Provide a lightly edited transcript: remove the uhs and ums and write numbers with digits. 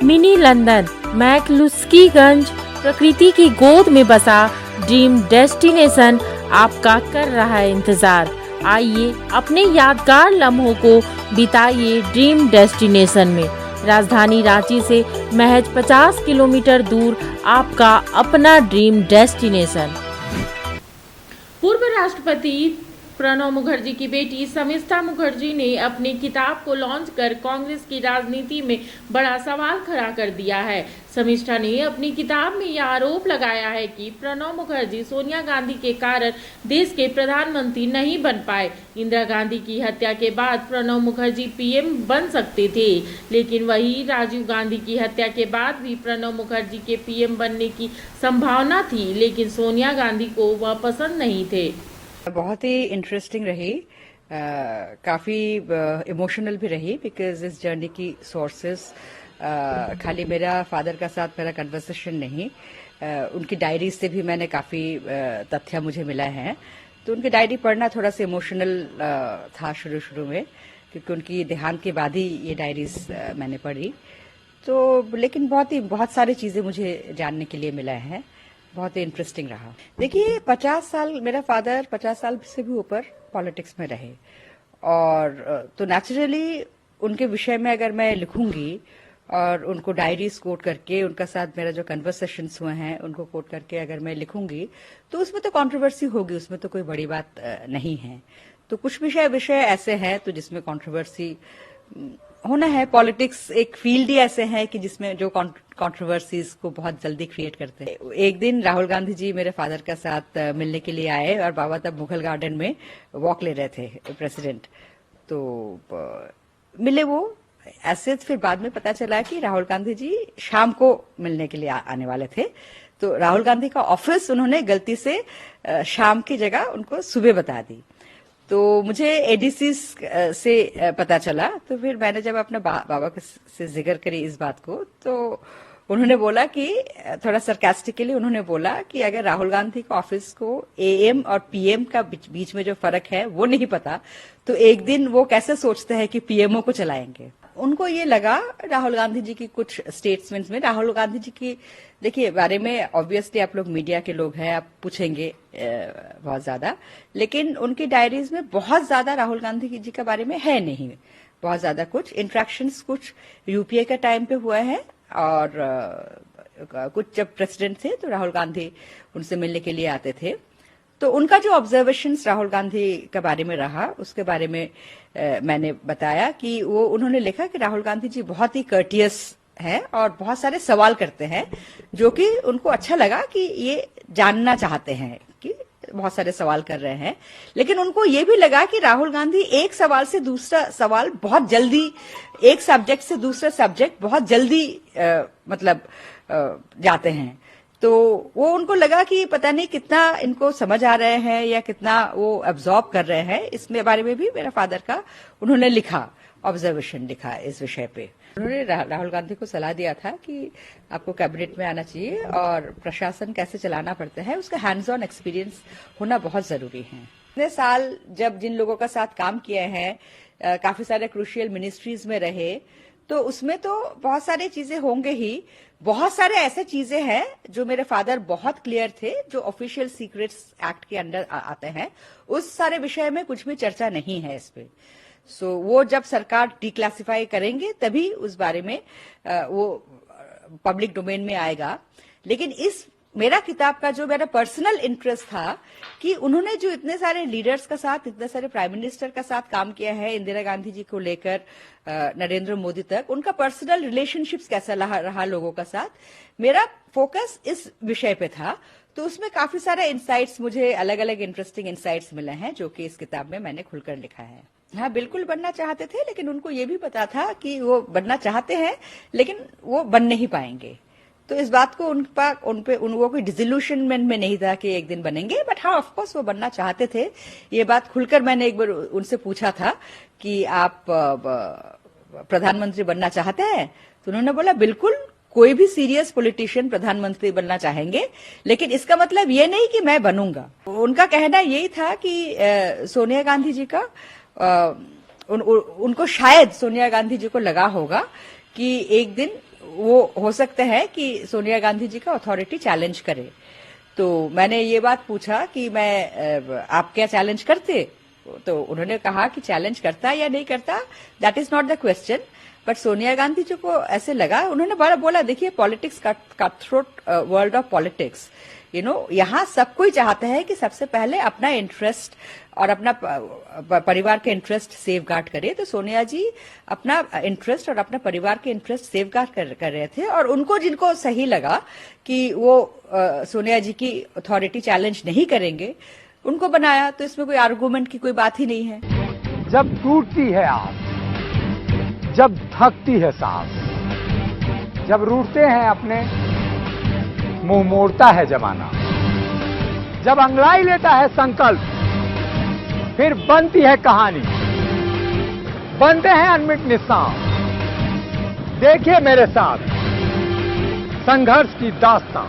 Mini London McCluskieganj प्रकृति की गोद में बसा ड्रीम डेस्टिनेशन आपका कर रहा है इंतजार। आइए अपने यादगार लम्हों को बिताइए ड्रीम डेस्टिनेशन में। राजधानी रांची से महज 50 किलोमीटर दूर आपका अपना ड्रीम डेस्टिनेशन। पूर्व राष्ट्रपति प्रणब मुखर्जी की बेटी शमिष्ठा मुखर्जी ने अपनी किताब को लॉन्च कर कांग्रेस की राजनीति में बड़ा सवाल खड़ा कर दिया है। शमिष्ठा ने अपनी किताब में यह आरोप लगाया है कि प्रणब मुखर्जी सोनिया गांधी के कारण देश के प्रधानमंत्री नहीं बन पाए। इंदिरा गांधी की हत्या के बाद प्रणब मुखर्जी पीएम बन सकते थे, लेकिन वही राजीव गांधी की हत्या के बाद भी प्रणब मुखर्जी के पीएम बनने की संभावना थी, लेकिन सोनिया गांधी को वह पसंद नहीं थे। बहुत ही इंटरेस्टिंग रही, काफ़ी इमोशनल भी रही, बिकॉज इस जर्नी की सोर्सेस खाली मेरा फादर का साथ मेरा कन्वर्सेशन नहीं, उनकी डायरी से भी मैंने काफ़ी तथ्य मुझे मिला है। तो उनकी डायरी पढ़ना थोड़ा सा इमोशनल था शुरू में, क्योंकि उनकी देहांत के बाद ही ये डायरीज मैंने पढ़ी। तो लेकिन बहुत सारी चीज़ें मुझे जानने के लिए मिला है, बहुत ही इंटरेस्टिंग रहा। देखिए 50 साल मेरा फादर 50 साल से भी ऊपर पॉलिटिक्स में रहे, और तो नेचुरली उनके विषय में अगर मैं लिखूंगी और उनको डायरीज कोट करके, उनका साथ मेरा जो कन्वर्सेशंस हुए हैं उनको कोट करके अगर मैं लिखूंगी, तो उसमें तो कंट्रोवर्सी होगी, उसमें तो कोई बड़ी बात नहीं है। तो कुछ विषय ऐसे हैं तो जिसमें कंट्रोवर्सी होना है। पॉलिटिक्स एक फील्ड ही ऐसे है कि जिसमें जो कंट्रोवर्सीज को बहुत जल्दी क्रिएट करते हैं। एक दिन राहुल गांधी जी मेरे फादर का साथ मिलने के लिए आए, और बाबा तब मुगल गार्डन में वॉक ले रहे थे, प्रेसिडेंट। तो मिले वो ऐसे। फिर बाद में पता चला कि राहुल गांधी जी शाम को मिलने के लिए आने वाले थे। तो राहुल गांधी का ऑफिस उन्होंने गलती से शाम की जगह उनको सुबह बता दी। तो मुझे एडीसी से पता चला। तो फिर मैंने जब अपने बाबा से जिक्र करी इस बात को, तो उन्होंने बोला कि थोड़ा सरकास्टिकली उन्होंने बोला कि अगर राहुल गांधी को ऑफिस को एएम और पीएम का बीच में जो फर्क है वो नहीं पता, तो एक दिन वो कैसे सोचते हैं कि पीएमओ को चलाएंगे। उनको ये लगा राहुल गांधी जी की कुछ स्टेटमेंट्स में, राहुल गांधी जी की देखिए बारे में ऑब्वियसली आप लोग मीडिया के लोग हैं, आप पूछेंगे बहुत ज्यादा, लेकिन उनकी डायरीज में बहुत ज्यादा राहुल गांधी जी के बारे में है नहीं। बहुत ज्यादा कुछ इंटरेक्शंस कुछ यूपीए के टाइम पे हुआ है, और कुछ जब प्रेसिडेंट थे तो राहुल गांधी उनसे मिलने के लिए आते थे। तो उनका जो ऑब्जर्वेशंस राहुल गांधी के बारे में रहा, उसके बारे में मैंने बताया कि वो उन्होंने लिखा कि राहुल गांधी जी बहुत ही कर्टियस है और बहुत सारे सवाल करते हैं, जो कि उनको अच्छा लगा कि ये जानना चाहते हैं कि बहुत सारे सवाल कर रहे हैं। लेकिन उनको ये भी लगा कि राहुल गांधी एक सवाल से दूसरा सवाल बहुत जल्दी, एक सब्जेक्ट से दूसरा सब्जेक्ट बहुत जल्दी जाते हैं। तो वो उनको लगा कि पता नहीं कितना इनको समझ आ रहे हैं या कितना वो एब्जॉर्ब कर रहे हैं। इसमें बारे में भी मेरा फादर का उन्होंने लिखा, ऑब्जर्वेशन लिखा इस विषय पे। उन्होंने राहुल गांधी को सलाह दिया था कि आपको कैबिनेट में आना चाहिए और प्रशासन कैसे चलाना पड़ता है उसका हैंड्स ऑन एक्सपीरियंस होना बहुत जरूरी है। इतने साल जब जिन लोगों का साथ काम किए हैं, काफी सारे क्रूशियल मिनिस्ट्रीज में रहे, तो उसमें तो बहुत सारी चीजें होंगे ही। बहुत सारे ऐसे चीजें हैं जो मेरे फादर बहुत क्लियर थे, जो ऑफिशियल सीक्रेट्स एक्ट के अंडर आते हैं। उस सारे विषय में कुछ भी चर्चा नहीं है इस पे। सो वो जब सरकार डिक्लासिफाई करेंगे तभी उस बारे में वो पब्लिक डोमेन में आएगा। लेकिन इस मेरा किताब का जो मेरा पर्सनल इंटरेस्ट था कि उन्होंने जो इतने सारे लीडर्स का साथ, इतने सारे प्राइम मिनिस्टर का साथ काम किया है, इंदिरा गांधी जी को लेकर नरेंद्र मोदी तक, उनका पर्सनल रिलेशनशिप्स कैसा रहा लोगों का साथ, मेरा फोकस इस विषय पे था। तो उसमें काफी सारे इंसाइट्स, मुझे अलग अलग इंटरेस्टिंग इंसाइट्स मिले हैं, जो कि इस किताब में मैंने खुलकर लिखा है। हाँ, बिल्कुल बनना चाहते थे, लेकिन उनको ये भी पता था कि वो बनना चाहते हैं लेकिन वो बन नहीं पाएंगे। तो इस बात को उनको कोई डिसोल्यूशनमेंट में नहीं था कि एक दिन बनेंगे, बट हाँ ऑफ कोर्स वो बनना चाहते थे। ये बात खुलकर मैंने एक बार उनसे पूछा था कि आप प्रधानमंत्री बनना चाहते हैं, तो उन्होंने बोला बिल्कुल, कोई भी सीरियस पॉलिटिशियन प्रधानमंत्री बनना चाहेंगे, लेकिन इसका मतलब ये नहीं कि मैं बनूंगा। उनका कहना यही था कि सोनिया गांधी जी का उनको शायद सोनिया गांधी जी को लगा होगा कि एक दिन वो हो सकता है कि सोनिया गांधी जी का अथॉरिटी चैलेंज करे। तो मैंने ये बात पूछा कि आप क्या चैलेंज करते? तो उन्होंने कहा कि चैलेंज करता या नहीं करता, that is not the question. But Sonia Gandhi ji को ऐसे लगा, उन्होंने बड़ा बोला, देखिए politics cut throat world of politics, यहाँ सब कोई चाहता है कि सबसे पहले अपना इंटरेस्ट और अपना परिवार के इंटरेस्ट सेफगार्ड करे। तो सोनिया जी अपना इंटरेस्ट और अपना परिवार के इंटरेस्ट सेफगार्ड कर रहे थे, और उनको जिनको सही लगा कि वो सोनिया जी की अथॉरिटी चैलेंज नहीं करेंगे, उनको बनाया। तो इसमें कोई आर्गुमेंट की कोई बात ही नहीं है। जब टूटती है आस, जब थकती है सांस, जब रूठते हैं अपने, मुंह मोड़ता है जमाना, जब अंगड़ाई लेता है संकल्प, फिर बनती है कहानी, बनते हैं अनमिट निशान। देखिए मेरे साथ संघर्ष की दास्तां।